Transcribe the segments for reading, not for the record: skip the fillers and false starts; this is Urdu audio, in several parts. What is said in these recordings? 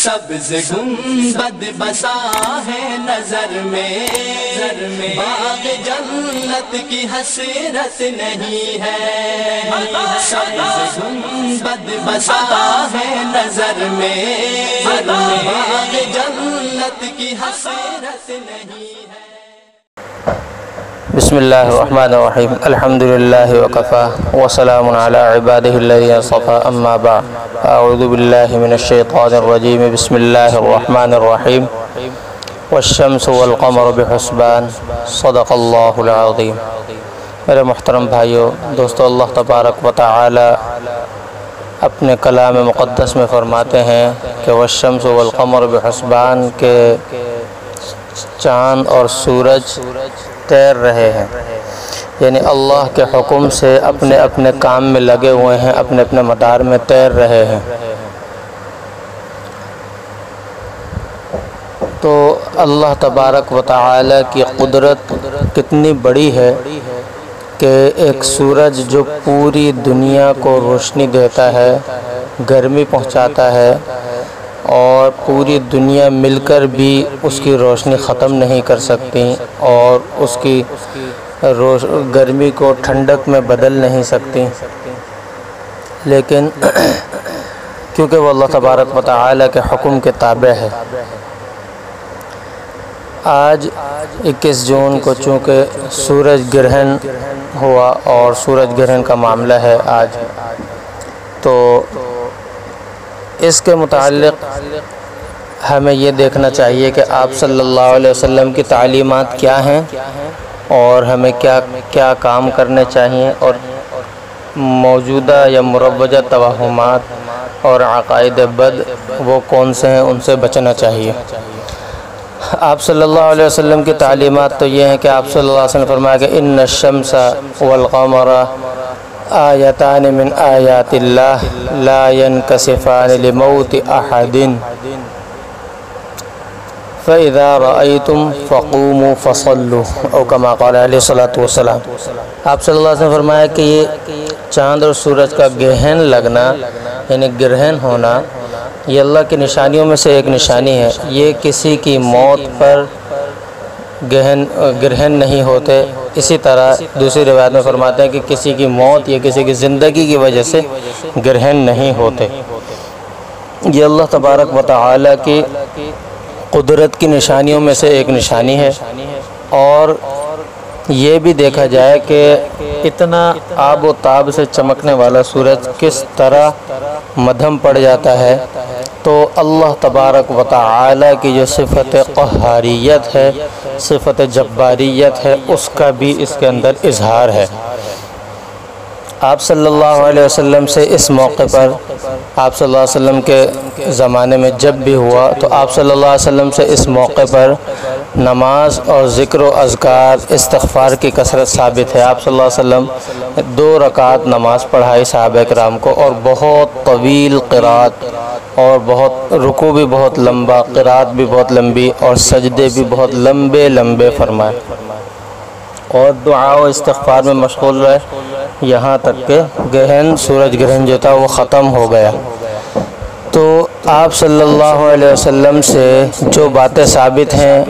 سبز گنبد بسا ہے نظر میں، باغ جنت کی حسرت نہیں ہے، سبز گنبد بسا ہے نظر میں، باغ جنت کی حسرت نہیں ہے۔ بسم اللہ الرحمن الرحیم، الحمدللہ وکفا وسلام علی عبادہ الذین اصطفی، اما بعد، اعوذ باللہ من الشیطان الرجیم، بسم اللہ الرحمن الرحیم، والشمس والقمر بحسبان، صدق اللہ العظیم۔ میرے محترم بھائیو دوستو، اللہ تبارک و تعالی اپنے کلام مقدس میں فرماتے ہیں کہ والشمس والقمر بحسبان، کے چاند اور سورج تیر رہے ہیں، یعنی اللہ کے حکم سے اپنے اپنے کام میں لگے ہوئے ہیں، اپنے اپنے مدار میں تیر رہے ہیں۔ تو اللہ تبارک و تعالی کی قدرت کتنی بڑی ہے کہ ایک سورج جو پوری دنیا کو روشنی دیتا ہے، گرمی پہنچاتا ہے، اور پوری دنیا مل کر بھی اس کی روشنی ختم نہیں کر سکتی اور اس کی گرمی کو ٹھنڈک میں بدل نہیں سکتی، لیکن کیونکہ وہ اللہ تبارک و تعالی کے حکم کے تابع ہے۔ آج 21 جون کو چونکہ سورج گرہن ہوا اور سورج گرہن کا معاملہ ہے آج، تو اس کے متعلق ہمیں یہ دیکھنا چاہیے کہ آپ صلی اللہ علیہ وسلم کی تعلیمات کیا ہیں اور ہمیں کیا کام کرنے چاہیے، اور موجودہ یا مروجہ توہمات اور عقائد بد وہ کون سے ہیں، ان سے بچنا چاہیے۔ آپ صلی اللہ علیہ وسلم کی تعلیمات تو یہ ہیں کہ آپ صلی اللہ علیہ وسلم نے فرمایا کہ ان الشمس والقمر آیتان من آیات اللہ لا ينکسفان لموت احد فاذا رأیتم فقوموا فصلوا، او کما قال علیہ الصلوۃ والسلام۔ آپ صلی اللہ علیہ وسلم نے فرمایا کہ یہ چاند اور سورج کا گرہن لگنا، یعنی گرہن ہونا، یہ اللہ کی نشانیوں میں سے ایک نشانی ہے۔ یہ کسی کی موت پر گرہن نہیں ہوتے۔ اسی طرح دوسری روایت میں فرماتے ہیں کہ کسی کی موت یا کسی کی زندگی کی وجہ سے گرہن نہیں ہوتے۔ یہ اللہ تبارک و تعالی کی قدرت کی نشانیوں میں سے ایک نشانی ہے، اور یہ بھی دیکھا جائے کہ اتنا آب و تاب سے چمکنے والا سورج کس طرح مدھم پڑ جاتا ہے، تو اللہ تبارک و تعالی کی جو صفت قہاریت ہے، صفت جباریت ہے، اس کا بھی اس کے اندر اظہار ہے۔ آپ صلی اللہ علیہ وسلم سے اس موقع پر، آپ صلی اللہ علیہ وسلم کے زمانے میں جب بھی ہوا تو آپ صلی اللہ علیہ وسلم سے اس موقع پر نماز اور ذکر و اذکار، استغفار کی کثرت ثابت ہے۔ آپ صلی اللہ علیہ وسلم 2 رکعت نماز پڑھائی صحابہ کرام کو، اور بہت طویل قرات، اور بہت رکوع بھی بہت لمبا، قرات بھی بہت لمبی، اور سجدے بھی بہت لمبے لمبے فرمائے، اور دعا و استغفار میں مشغول رہے، یہاں تک کہ سورج گرہن جو تھا وہ ختم ہو گیا۔ تو آپ صلی اللہ علیہ وسلم سے جو باتیں ثابت ہیں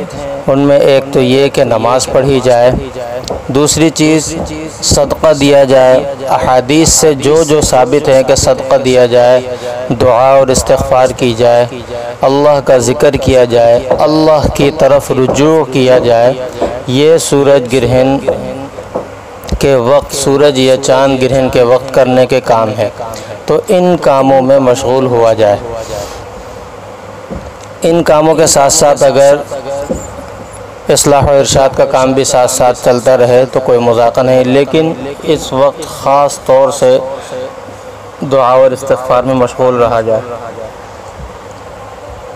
ان میں ایک تو یہ کہ نماز پڑھی جائے، دوسری چیز صدقہ دیا جائے، احادیث سے جو ثابت ہے کہ صدقہ دیا جائے، دعا اور استغفار کی جائے، اللہ کا ذکر کیا جائے، اللہ کی طرف رجوع کیا جائے، یہ سورج گرہن کے وقت، سورج یا چاند گرہن کے وقت کرنے کے کام ہے۔ تو ان کاموں میں مشغول ہوا جائے۔ ان کاموں کے ساتھ ساتھ اگر اصلاح و ارشاد کا کام بھی ساتھ ساتھ چلتا رہے تو کوئی مذاق نہیں، لیکن اس وقت خاص طور سے دعا اور استغفار میں مشغول رہا جائے۔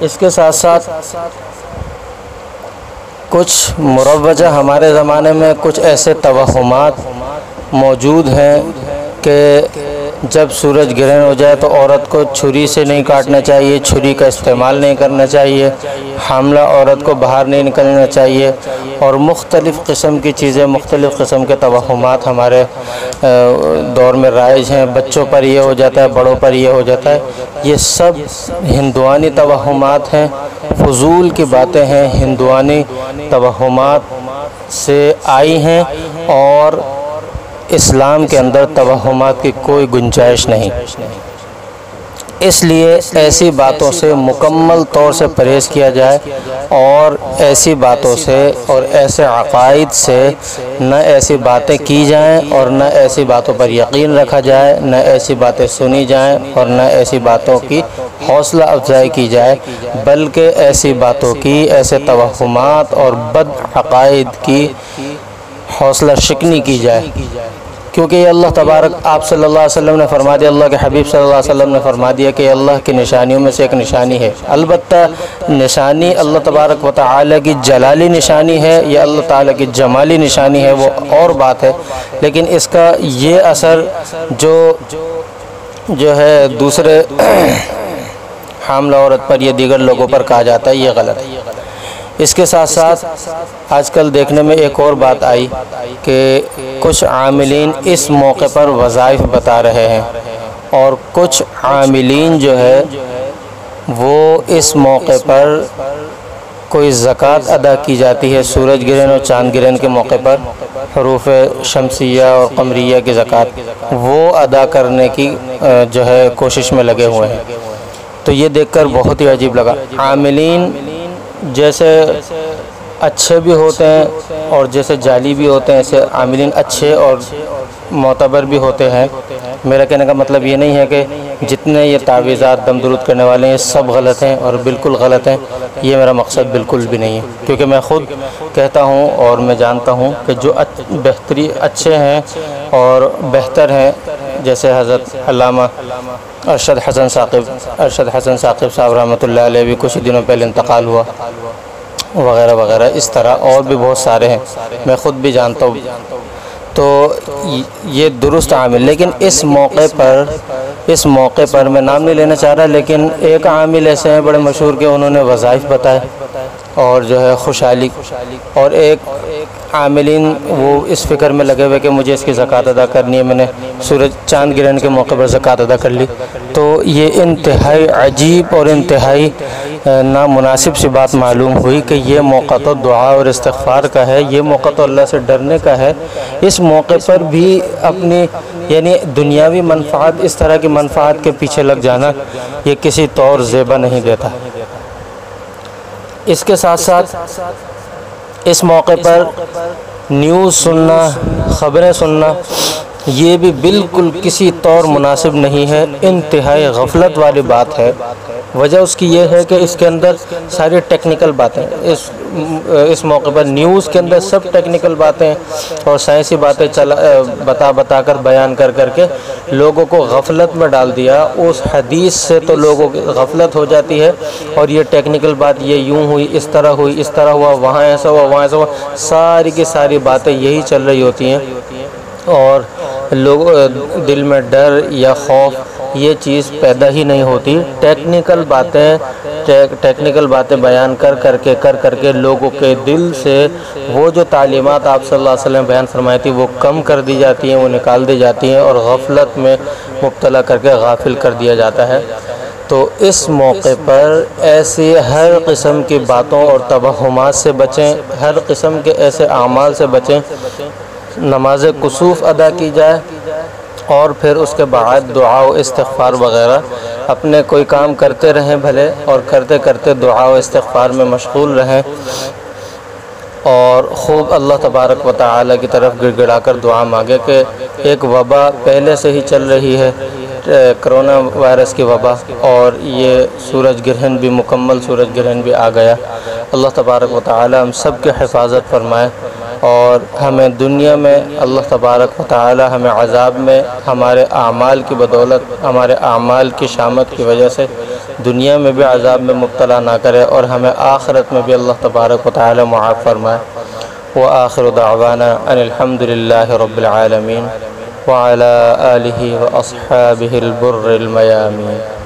اس کے ساتھ ساتھ کچھ مروجہ ہمارے زمانے میں کچھ ایسے توہمات موجود ہیں کہ جب سورج گرہن ہو جائے تو عورت کو چھری سے نہیں کاٹنا چاہیے، چھری کا استعمال نہیں کرنا چاہیے، حاملہ عورت کو باہر نہیں نکلنا چاہیے، اور مختلف قسم کی چیزیں، مختلف قسم کے توہمات ہمارے دور میں رائج ہیں۔ بچوں پر یہ ہو جاتا ہے، بڑوں پر یہ ہو جاتا ہے، یہ سب ہندوانی توہمات ہیں، فضول کی باتیں ہیں، ہندوانی توہمات سے آئی ہیں، اور اسلام کے اندر توہمات کی کوئی گنجائش نہیں۔ اس لیے ایسی باتوں سے مکمل طور سے پرہیز کیا جائے، اور ایسی باتوں سے اور ایسے عقائد سے نہ ایسی باتیں کی جائیں، اور نہ ایسی باتوں پر یقین رکھا جائے، نہ ایسی باتیں سنی جائیں، اور نہ ایسی باتوں کی حوصلہ افزائی کی جائے، بلکہ ایسی باتوں کی، ایسے توہمات اور بد عقائد کی حوصلہ شکنی کی جائے، کیونکہ یہ اللہ تبارک، آپ صلی اللہ علیہ وسلم نے فرما دیا، اللہ کے حبیب صلی اللہ علیہ وسلم نے فرما دیا کہ اللہ کی نشانیوں میں سے ایک نشانی ہے۔ البتہ نشانی اللہ تبارک و تعالی کی جلالی نشانی ہے یا اللہ تعالی کی جمالی نشانی ہے، وہ اور بات ہے، لیکن اس کا یہ اثر جو ہے دوسرے حاملہ عورت پر یا دیگر لوگوں پر کہا جاتا ہے، یہ غلط ہے۔ اس کے ساتھ ساتھ آج کل دیکھنے میں ایک اور بات آئی کہ کچھ عاملین اس موقع پر وظائف بتا رہے ہیں، اور کچھ عاملین جو ہے وہ اس موقع پر کوئی زکوٰۃ ادا کی جاتی ہے، سورج گرہن اور چاند گرہن کے موقع پر حروف شمسیہ اور قمریہ کی زکوٰۃ وہ ادا کرنے کی جو ہے کوشش میں لگے ہوئے ہیں۔ تو یہ دیکھ کر بہت ہی عجیب لگا۔ عاملین جیسے اچھے بھی ہوتے ہیں اور جیسے جعلی بھی ہوتے ہیں، ایسے عاملین اچھے اور معتبر بھی ہوتے ہیں۔ میرا کہنے کا مطلب یہ نہیں ہے کہ جتنے یہ تعویذات دم درود کرنے والے ہیں سب غلط ہیں اور بالکل غلط ہیں، یہ میرا مقصد بالکل بھی نہیں ہے، کیونکہ میں خود کہتا ہوں اور میں جانتا ہوں کہ جو اچھے ہیں اور بہتر ہیں، جیسے حضرت علامہ ارشد حسن ثاقب صاحب رحمۃ اللہ علیہ بھی کچھ دنوں پہلے انتقال ہوا، وغیرہ وغیرہ، اس طرح اور بھی بہت سارے ہیں، میں خود بھی جانتا ہوں۔ تو یہ درست عامل، لیکن اس موقع پر میں نام نہیں لینا چاہ رہا، لیکن ایک عامل ایسے ہیں بڑے مشہور کہ انہوں نے وظائف بتائے اور جو ہے خوشحالی، اور ایک عاملین وہ اس فکر میں لگے ہوئے کہ مجھے اس کی زکوٰۃ ادا کرنی ہے، میں نے سورج چاند گرہن کے موقع پر زکوٰۃ ادا کر لی۔ تو یہ انتہائی عجیب اور انتہائی نامناسب سی بات معلوم ہوئی کہ یہ موقع تو دعا اور استغفار کا ہے، یہ موقع تو اللہ سے ڈرنے کا ہے۔ اس موقع پر بھی اپنی یعنی دنیاوی منفعت، اس طرح کی منفعت کے پیچھے لگ جانا، یہ کسی طور زیبا نہیں دیتا۔ اس کے ساتھ ساتھ اس موقع پر نیوز سننا، خبریں سننا، یہ بھی بالکل کسی طور مناسب نہیں ہے، انتہائی غفلت والی بات ہے۔ وجہ اس کی یہ ہے کہ اس کے اندر ساری ٹیکنیکل باتیں، اس موقع پر نیوز کے اندر سب ٹیکنیکل باتیں اور سائنسی باتیں بتا کر بیان کر کے لوگوں کو غفلت میں ڈال دیا۔ اس حدیث سے تو لوگوں کی غفلت ہو جاتی ہے، اور یہ ٹیکنیکل بات، یہ یوں ہوئی، اس طرح ہوئی، اس طرح ہوا، وہاں ایسا ہوا، وہاں ایسا ہوا، ساری کی ساری باتیں یہی چل رہی ہوتی ہیں، اور لوگوں دل میں ڈر یا خوف یہ چیز پیدا ہی نہیں ہوتی۔ ٹیکنیکل باتیں بیان کر کے لوگوں کے دل سے وہ جو تعلیمات آپ صلی اللہ علیہ وسلم بیان فرمائی تھی وہ کم کر دی جاتی ہیں، وہ نکال دی جاتی ہیں، اور غفلت میں مبتلا کر کے غافل کر دیا جاتا ہے۔ تو اس موقع پر ایسی ہر قسم کی باتوں اور توہمات سے بچیں، ہر قسم کے ایسے اعمال سے بچیں، نماز کسوف ادا کی جائے، اور پھر اس کے بعد دعا و استغفار وغیرہ، اپنے کوئی کام کرتے رہیں بھلے، اور کرتے دعا و استغفار میں مشغول رہیں، اور خوب اللہ تبارک و تعالی کی طرف گڑ گڑا کر دعا مانگے کہ ایک وبا پہلے سے ہی چل رہی ہے، کرونا وائرس کی وبا، اور یہ سورج گرہن بھی، مکمل سورج گرہن بھی آ گیا۔ اللہ تبارک و تعالی ہم سب کی حفاظت فرمائے، اور ہمیں دنیا میں اللہ تبارک و تعالی ہمیں عذاب میں ہمارے اعمال کی بدولت، ہمارے اعمال کی شامت کی وجہ سے دنیا میں بھی عذاب میں مبتلا نہ کرے، اور ہمیں آخرت میں بھی اللہ تبارک و تعالی معاف فرمائے۔ وآخر دعوانا ان الحمد للہ رب العالمین۔ وعلى آله وأصحابه البر الميامين.